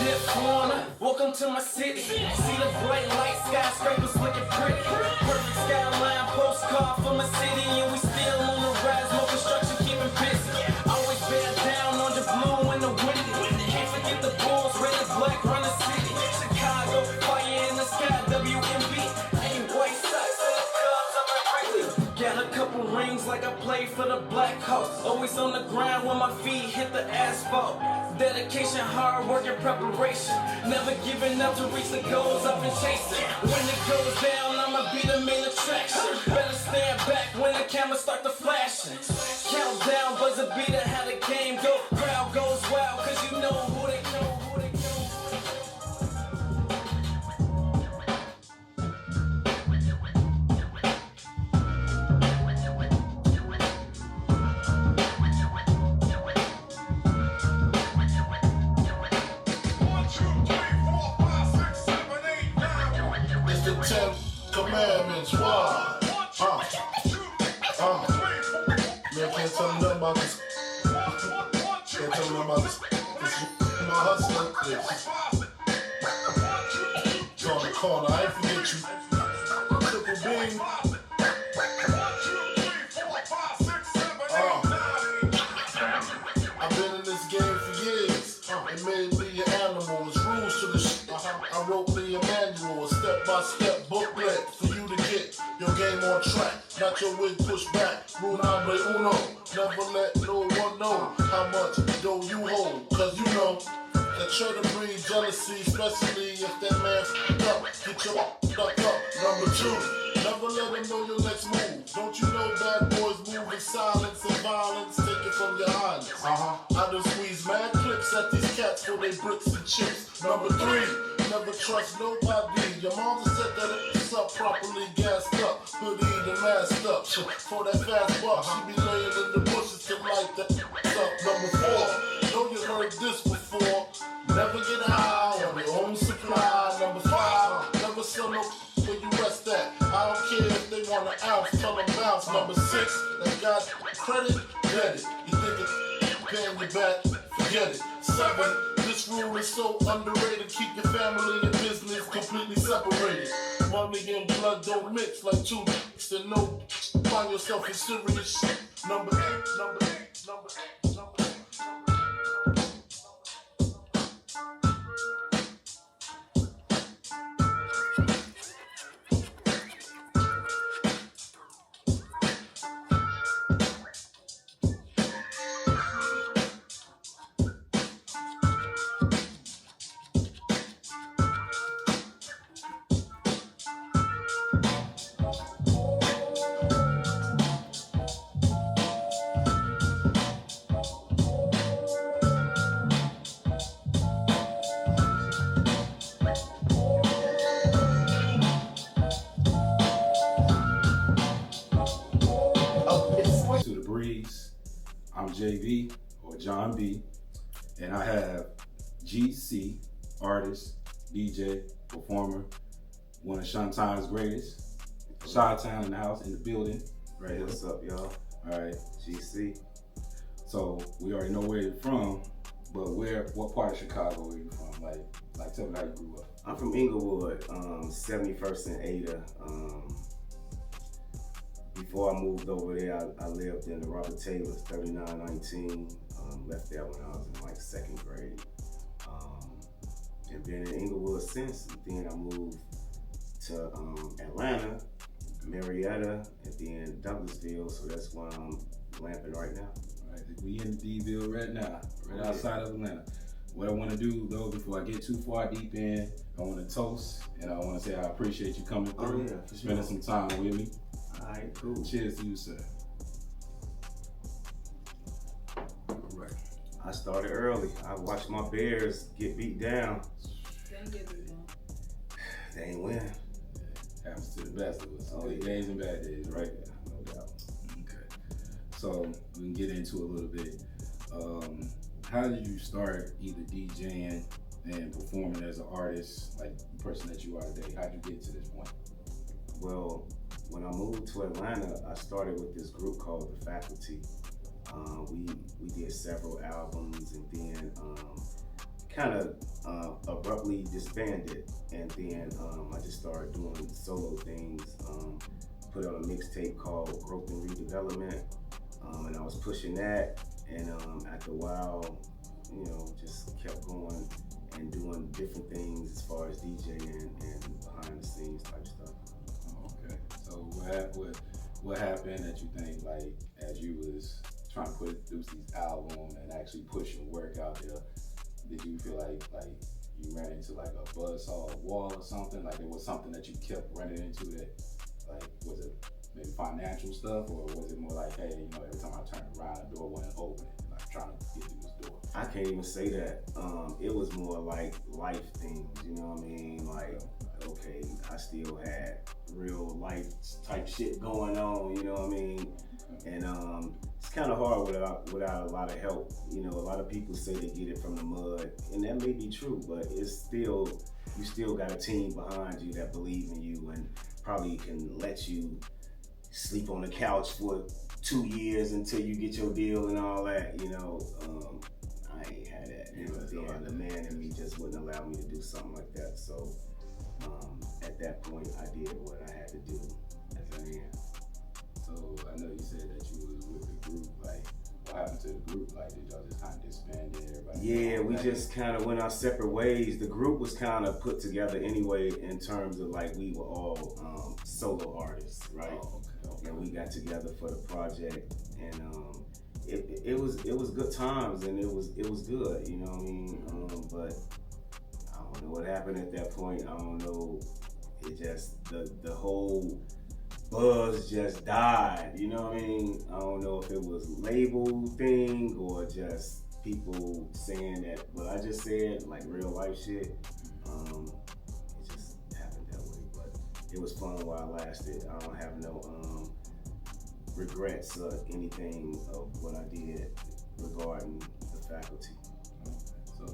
Fifth corner, welcome to my city. See the bright light, skyscrapers looking pretty. Perfect skyline, postcard for my city, and we still on the rise. More construction keeping busy. Always bear down on the blue and the windy. Can't forget the Bulls, red and black, run the city. Chicago, fire in the sky, WMB. Ain't white socks, and the Cubs, I'm like crazy. Got a couple rings like I played for the Black Hawks. Always on the ground when my feet hit the asphalt. Dedication, hard work, and preparation. Never giving up to reach the goals I've been chasing. When it goes down, I'ma be the main attraction. Better stand back when the cameras start to flashing. Countdown, buzzer beater, how the game go. Crowd goes wild, cause you know who they know. Commandments, why? Man, can't tell me nothing about this. Can't tell me nothing about this. My hustler. It's on the corner, I ain't forget you. Triple beam. I've been in this game for years. It made me an animal. It's rules to the shit. I wrote me a manual, a step-by-step booklet for you to get your game on track. Not your wig pushed back. Rule number uno. Never let no one know how much dough you hold. Cause you know that try to breed jealousy, especially if that man f***ed up. Get your fuck up. Number two, never let him know your next move. Don't you know bad boys move in silence and violence? Take it from your highness. I done squeeze mad clips at these cats for they bricks and chips. Number three, never trust nobody. Your mama said that it's up properly gassed up, hoodie and masked up. For that fast buck, she be laying in the bushes to light that up. Number four, know you heard this before. Never get high on your own supply. Number five, never sell no where you rest at. I don't care if they want an ounce, tell them bounce. Number six, that got credit, get it. You think it's paying you back, forget it. Seven, this rule is so underrated. Keep your family and business completely separated. Money and blood don't mix like two dicks and no. Find yourself in serious shit. Number eight, number eight, number eight, number eight. I'm JV, or John B, and I have GC, artist, DJ, performer, one of Chi-Town's greatest. Chi-Town in the house, in the building. Right here. What's up, y'all? All right. GC. So we already know where you're from, but what part of Chicago are you from? Like tell me how you grew up. I'm from Inglewood, 71st and Ada. Before I moved over there, I lived in the Robert Taylor's 3919. Left there when I was in like second grade. And been in Inglewood since. And then I moved to Atlanta, Marietta, and then Douglasville. So that's where I'm lamping right now. All right, we in D-Ville right now, right outside of Atlanta. What I want to do though, before I get too far deep in, I want to toast and I want to say I appreciate you coming through, spending some time with me. All right, cool. Cheers to you, sir. All right. I started early. I watched my Bears get beat down. They ain't win. Yeah, happens to the best of us. Good days and bad days, right? Yeah, no doubt. Okay. So we can get into a little bit. How did you start either DJing and performing as an artist, like the person that you are today? How did you get to this point? Well, when I moved to Atlanta, I started with this group called The Faculty. We did several albums, and then kind of abruptly disbanded, and then I just started doing solo things. Put out a mixtape called Growth and Redevelopment, and I was pushing that, and after a while, you know, just kept going and doing different things as far as DJing and behind the scenes type stuff. Okay. So what happened that you think, like, as you was trying to produce these albums and actually push your work out there, did you feel like you ran into like a buzzsaw wall or something? Like it was something that you kept running into that, like, was it maybe financial stuff, or was it more like, hey, you know, every time I turned around, the door wasn't opening, like trying to get through this door? I can't even say that. It was more like life things, you know what I mean? Like, okay, I still had real life type shit going on, you know what I mean? And it's kind of hard without a lot of help. You know, a lot of people say they get it from the mud, and that may be true, but it's still, you still got a team behind you that believe in you and probably can let you sleep on the couch for 2 years until you get your deal and all that, you know. I ain't had that. You know, the man in me just wouldn't allow me to do something like that. So at that point, I did what I had to do as a man. So I know you said that you was with the group. Like, what happened to the group? Like, did y'all just kind of disband it? Everybody? Yeah, we just kind of went our separate ways. The group was kind of put together anyway in terms of like we were all solo artists, right? Oh, okay. And we got together for the project, and it was good times, and it was good, you know what I mean? But I don't know what happened at that point. I don't know. It just the whole buzz just died, you know what I mean? I don't know if it was label thing or just people saying that what I just said, like real life shit. It just happened that way, but it was fun while it lasted. I don't have no regrets or anything of what I did regarding the faculty. Okay. So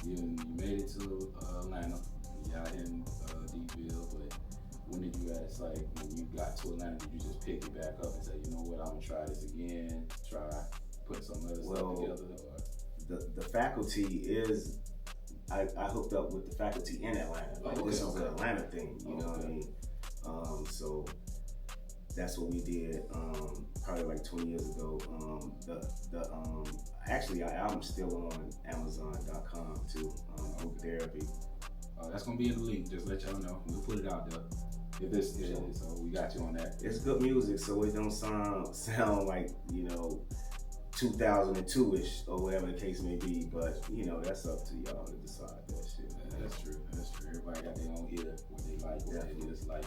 you made it to Atlanta. You out in D-Ville, but when did you guys, like, when you got to Atlanta, did you just pick it back up and say, you know what, I'm gonna try this again, try put some other stuff together? Or? The faculty is, I hooked up with the faculty in Atlanta. Like, this was an Atlanta thing, you know what I mean? So that's what we did probably like 20 years ago. Actually, our album's still on Amazon.com too, Group Therapy. That's gonna be in the link, just let y'all know. We'll put it out there. If this is, so we got you on that. It's good music, so it don't sound like, you know, 2002-ish or whatever the case may be, but you know, that's up to y'all to decide that shit. That's true. Everybody got their own ear, what they like, what it is like.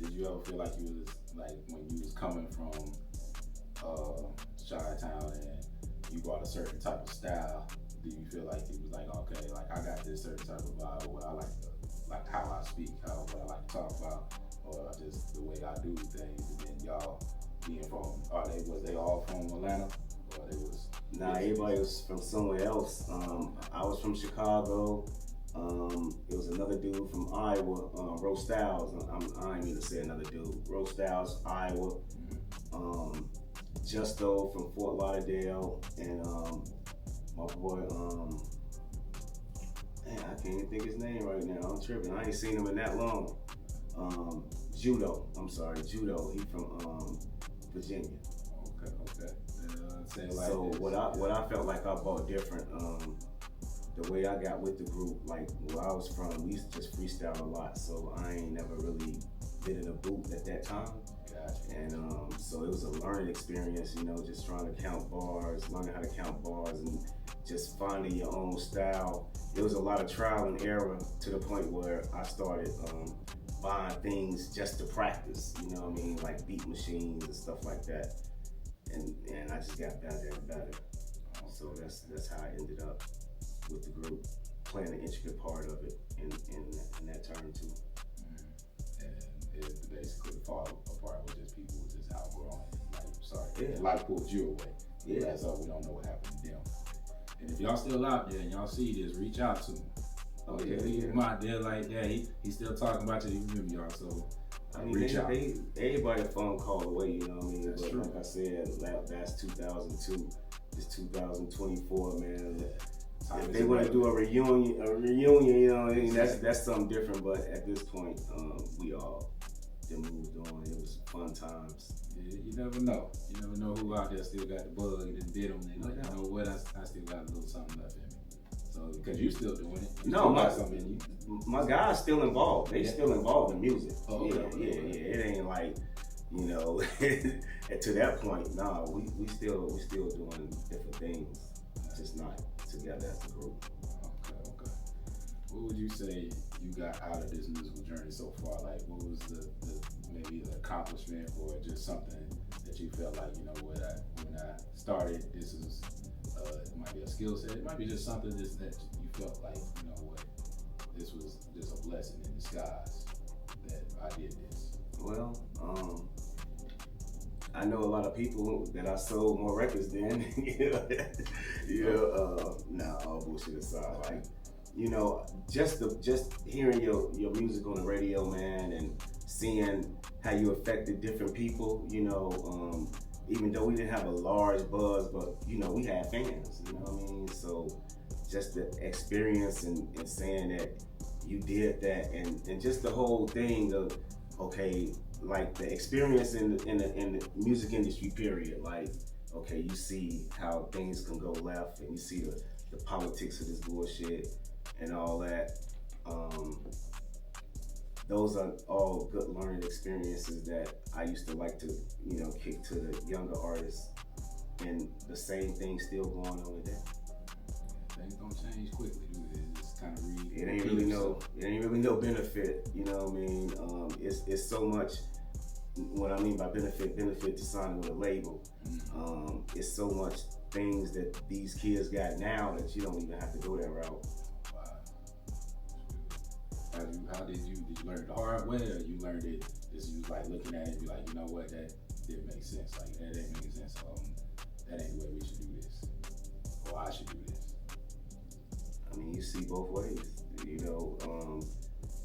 Did you ever feel like you was, like, when you was coming from Chi-Town and you brought a certain type of style, do you feel like it was like, okay, like I got this certain type of vibe, what I like how I speak, what I like to talk about, or just the way I do things, and then y'all being from, was they all from Atlanta, or they was? Nah, everybody was from somewhere else. I was from Chicago. It was another dude from Iowa, Rose Styles. I ain't mean to say another dude. Rose Styles, Iowa. Justo from Fort Lauderdale, and my boy, man, I can't even think his name right now. I'm tripping. I ain't seen him in that long. Judo. He from Virginia. Okay. So what I felt like I brought different. The way I got with the group, like where I was from, we used to just freestyle a lot. So I ain't never really been in a booth at that time. Gotcha. And so it was a learning experience, you know, just trying to count bars, learning how to count bars, and just finding your own style. It was a lot of trial and error to the point where I started buying things just to practice, you know what I mean, like beat machines and stuff like that. And I just got better and better. So that's how I ended up with the group, playing an intricate part of it in that term too. And it basically fall apart with just people just outgrowing. Life pulled you away. Yeah. That's all. We don't know what happened to them. And if y'all still out there and y'all see this, reach out to him. Leave him out there like that. He's still talking about you. He remember y'all. So I mean, reach out. Everybody a phone call away. You know what I mean? That's but true. Like I said, that's 2002. It's 2024, man. if they want to do a reunion, you know, that's something different. But at this point, we all then moved on. It was fun times. Yeah, you never know. You never know who out there still got the bug and bid on it. Like, you know what? I still got a little something left in me. So because you still doing it. You no, got something in you. My guys still involved. They still involved in music. Oh, yeah. Okay. It ain't like, you know, to that point. Nah, we still doing different things. Just not together as a group. Okay. What would you say you got out of this musical journey so far? Like, what was the maybe the accomplishment or just something that you felt like, you know, when I started, this is it might be a skill set, it might be just something that you felt like, you know what, this was just a blessing in disguise that I did this. Well, I know a lot of people that I sold more records than, all bullshit aside, like, you know, just hearing your music on the radio, man, and seeing how you affected different people, you know, even though we didn't have a large buzz, but, you know, we had fans, you know what I mean? So just the experience and saying that you did that and just the whole thing of, okay, like the experience in the music industry period, like, okay, you see how things can go left and you see the politics of this bullshit and all that. Those are all good learning experiences that I used to like to, you know, kick to the younger artists, and the same thing still going on today. Things don't change quickly, do they? It's kind of it ain't really no benefit, you know what I mean? It's so much. What I mean by benefit to sign with a label. It's so much things that these kids got now that you don't even have to go that route. How did you learn the hard way, or you learned it just you like looking at it and be like, you know what, that didn't make sense. Like that ain't making sense. That ain't the way we should do this, or I should do this. I mean, you see both ways. You know,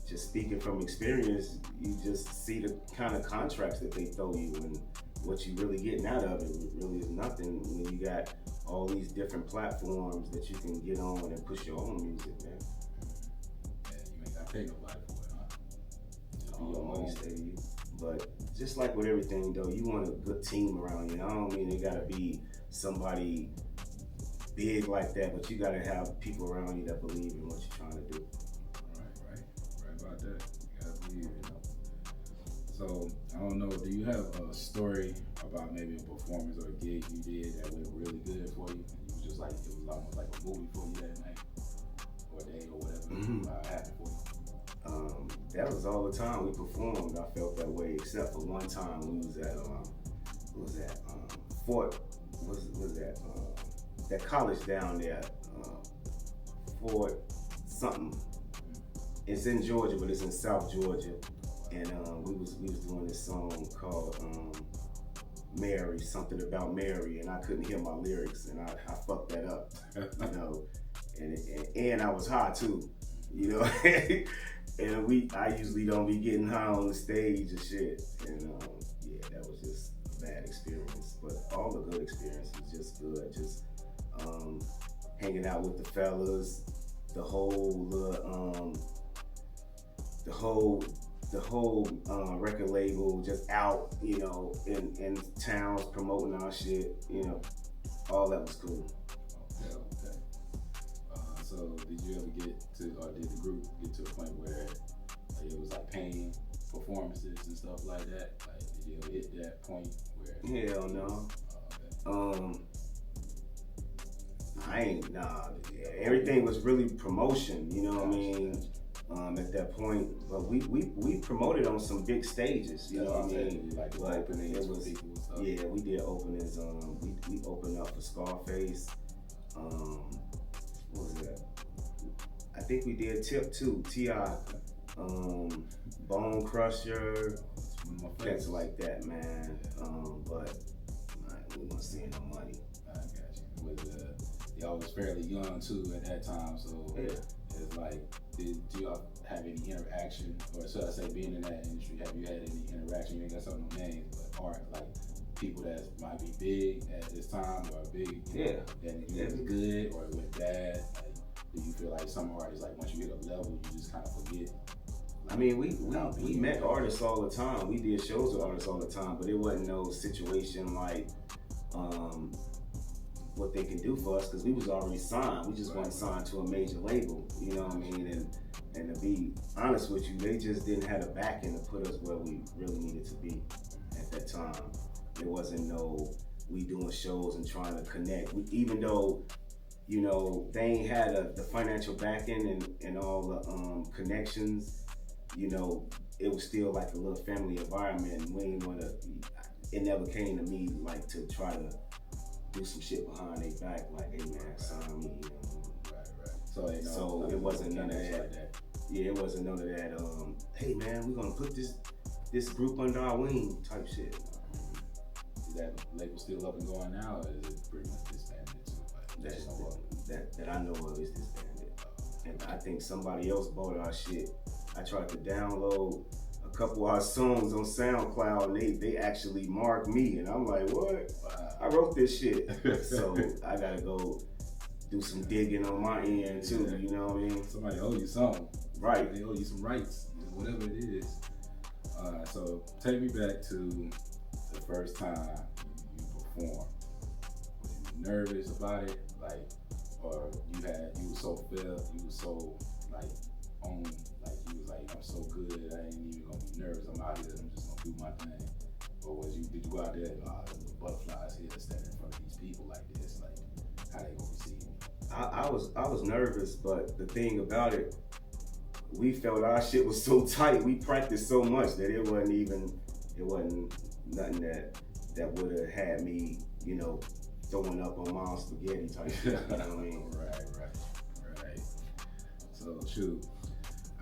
just speaking from experience, you just see the kind of contracts that they throw you, and what you really getting out of it really is nothing when you got all these different platforms that you can get on and push your own music, man. Pay nobody for it, huh? Just be your money stay to you. But just like with everything though, you want a good team around you. I don't mean it gotta be somebody big like that, but you gotta have people around you that believe in what you're trying to do. Right about that. You gotta believe, you know. So I don't know, do you have a story about maybe a performance or a gig you did that went really good for you? And you was just like, it was almost like a movie for you that night or day or whatever happened for you? That was all the time we performed. I felt that way, except for one time we was at that college down there, Fort something. It's in Georgia, but it's in South Georgia, and we was doing this song called Mary, something about Mary, and I couldn't hear my lyrics, and I fucked that up, you know, and I was high too, you know. And I usually don't be getting high on the stage and shit. And that was just a bad experience. But all the good experiences just good. Just hanging out with the fellas, the whole record label just out, you know, in towns promoting our shit, you know, all that was cool. Okay. So did you ever get to, or did the group get to a point where it was like paying performances and stuff like that? Like, did you ever hit that point where? Hell no. Okay. Everything was really promotion, you know what I mean? At that point, but we promoted on some big stages, you know what I mean? Like openings, it was people and stuff. Yeah, we did openings. We opened up for Scarface. What was that? I think we did Tip 2, T.I., Bone Crusher, things like that, man. But we weren't seeing no money. I got you. Y'all was fairly young too at that time, so yeah. It's like, did y'all have any interaction, or should I say, being in that industry, have you had any interaction? You ain't got some names, but art, like people that might be big at this time or big, you know, that it was good or it went bad. Like, do you feel like some artists, like once you hit a level, you just kind of forget? I mean, we met artists all the time. We did shows with artists all the time, but it wasn't no situation like what they can do for us because we was already signed. We just weren't signed to a major label, you know what I mean? And to be honest with you, they just didn't have the backing to put us where we really needed to be at that time. There wasn't no we doing shows and trying to connect. Even though, you know, they ain't had the financial backing and all the connections, you know, it was still like a little family environment, and we didn't want to. It never came to me like to try to do some shit behind their back, like, hey man, sign me, you know. Right. So it wasn't none of that. Like that. Yeah, it wasn't none of that. Hey man, we're gonna put this group under our wing type shit. Is that label still up and going now, or is it pretty much disbanded too? That I know of is disbanded. And I think somebody else bought our shit. I tried to download a couple of our songs on SoundCloud, and they actually marked me, and I'm like, what? Wow. I wrote this shit. So I gotta go do some digging on my end too, you know what I mean? Somebody owe you something. Right. They owe you some rights, whatever it is. So take me back to the first time you performed. Were you nervous about it? Like, or you was so felt, you was so like on, like you was like, I'm so good, I ain't even gonna be nervous, I'm out here, I'm just gonna do my thing. Or did you go out there and the butterflies here standing in front of these people like this, like how they gonna receive me? I was nervous, but the thing about it, we felt our shit was so tight, we practiced so much that it wasn't nothing that would have had me, you know, throwing up on mom spaghetti type shit, you know what I mean? Right. So shoot.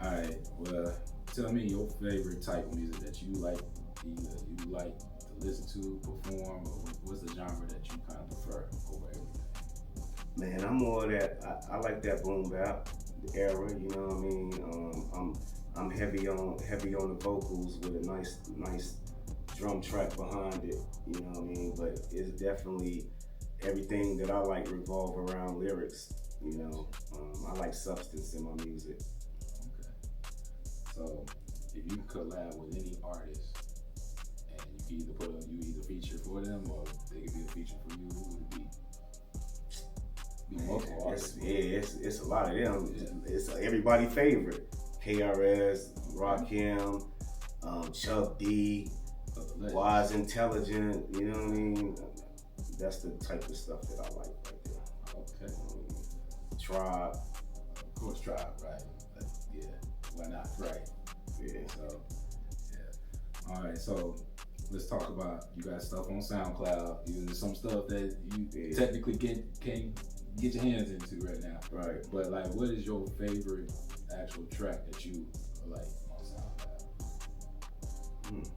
Alright, well, tell me your favorite type of music that you like, either you like to listen to, perform, or what's the genre that you kind of prefer over everything? Man, I'm more of that, I like that boom bap era, you know what I mean? I'm heavy on the vocals with a nice drum track behind it, you know what I mean? But it's definitely everything that I like revolve around lyrics, you know? I like substance in my music. So, if you collab with any artist, and you either feature for them or they could be a feature for you, who would it be? Multiple artists. It's a lot of them. Yeah. It's everybody favorite. KRS, Rakim, Chuck D, Wise Intelligent. You know what I mean? That's the type of stuff that I like right there. Okay. Tribe. Of course, Tribe, right? Yeah. Why not? Right. Yeah. So, yeah. All right. So let's talk about, you got stuff on SoundCloud. There's some stuff that you technically can't get your hands into right now. Right. But like, what is your favorite actual track that you like on SoundCloud?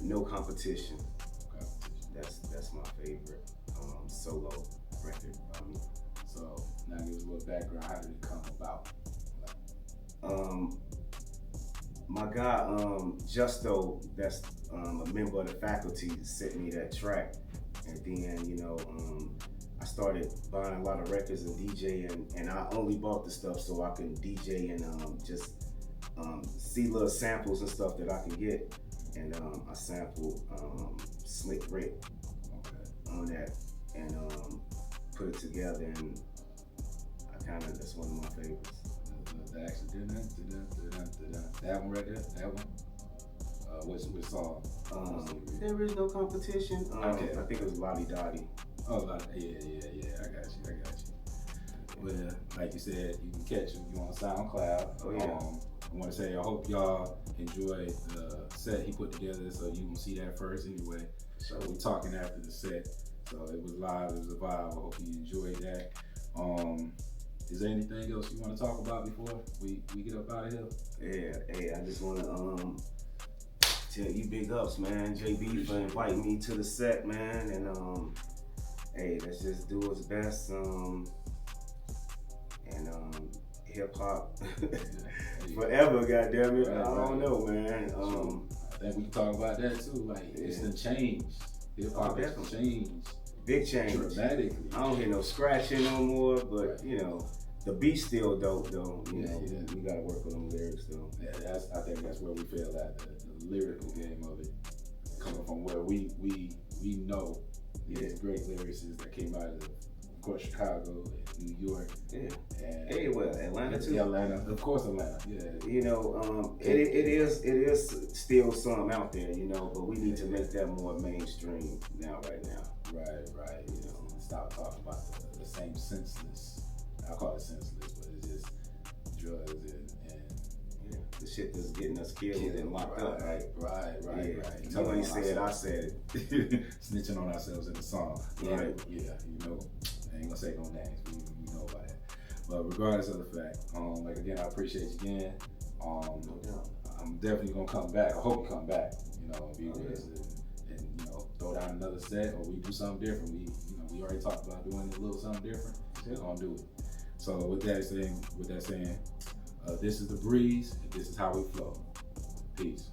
No Competition. That's my favorite solo record. So now give us a little background. How did it come about? My guy Justo, that's a member of the faculty, sent me that track, and then you know I started buying a lot of records and DJing, and I only bought the stuff so I can DJ and just see little samples and stuff that I can get, and I sampled Slick Rick on that and put it together, and that's one of my favorites. The actual that one right there, that one. Which song? There is no competition. Okay. I think it was Lottie Dottie. Oh, yeah. I got you. Well, like you said, you can catch you on SoundCloud. Oh yeah. I want to say I hope y'all enjoyed the set he put together, so you can see that first anyway. So we're talking after the set. So it was live, it was a vibe. I hope you enjoyed that. Is there anything else you want to talk about before we get up out of here? Yeah, hey, I just want to tell you big ups, man. JB for inviting me to the set, man. And hey, let's just do what's best. And hip hop forever, goddamn it. I don't know, man. I think we can talk about that too. Like it's been changed. Hip hop has changed. Big change. Dramatically. I don't hear no scratching no more, but you know, the beat's still dope though. You know, we gotta work on them lyrics though. Yeah, I think that's where we fail at, the lyrical game of it. Coming from where we know these great lyricists that came out of course, Chicago, New York, and anywhere, Atlanta too. Atlanta, of course, Atlanta. Yeah, you know, it is still some out there, you know, but we need to make that more mainstream right now. Right. You know, stop talking about the same senseless. I call it senseless, but it's just drugs and the shit that's getting us killed and locked up. Right. You ain't said, I said it. Snitching on ourselves in the song. Right. Yeah. You know. I ain't gonna say no names, but we know about that. But regardless of the fact, like again, I appreciate you again. I'm definitely gonna come back. I hope you come back. You know, be with us and you know, throw down another set, or we do something different. We already talked about doing a little something different. We're gonna do it. So with that saying, this is the breeze. And this is how we flow. Peace.